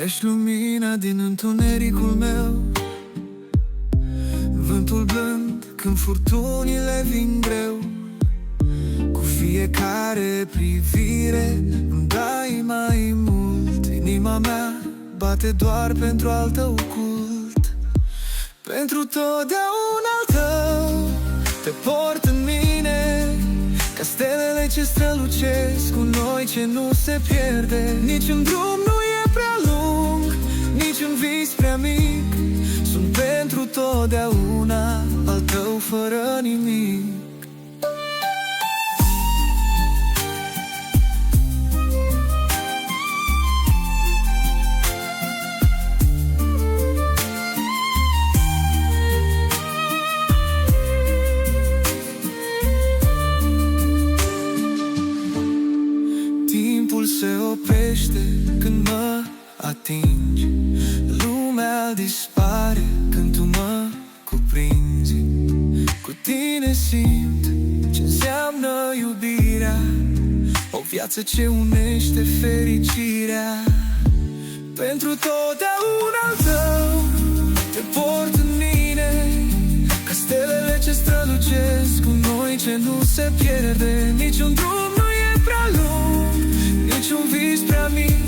Ești lumina din întunericul meu, vântul blând când furtunile vin greu. Cu fiecare privire îmi dai mai mult. Inima mea bate doar pentru al tău cult. Pentru totdeauna al tău te port în mine, ca stelele ce strălucesc cu noi, ce nu se pierde. Niciun drum nu e prea lung, niciun vis prea mic. Sunt pentru totdeauna al tău fără nimic. Timpul se oprește când mă atingi, lumea dispare când tu mă cuprinzi. Cu tine simt ce înseamnă iubirea, o viață ce unește fericirea. Pentru totdeauna al tău te port în mine, ca stelele ce strălucesc cu noi, ce nu se pierde. Niciun drum nu e prea lung, niciun vis prea mic.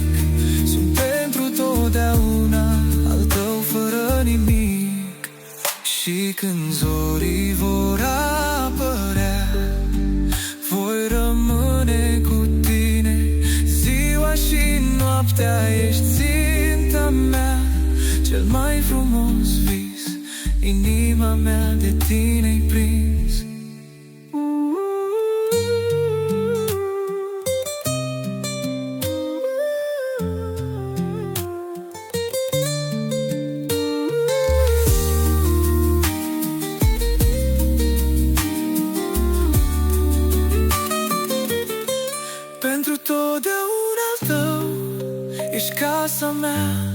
Sunt pentru totdeauna al tău fără nimic. Și când zorii vor apărea, voi rămâne cu tine. Ziua și noaptea ești ținta mea, cel mai frumos vis. Inima mea de tine-i prins. Pentru totdeauna al tău ești casa mea,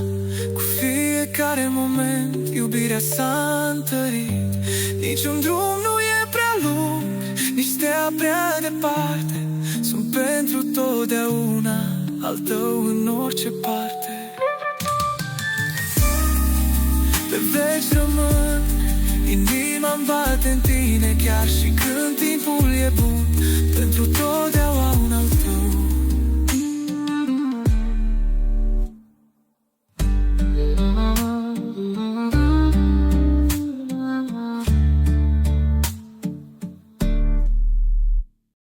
cu fiecare moment iubirea s-a întărit. Niciun drum nu e prea lung, nici stea prea departe. Sunt pentru totdeauna al tău în orice parte. Pe veci rămân, inima-mi bate în tine, chiar și când timpul e bun. Pentru totdeauna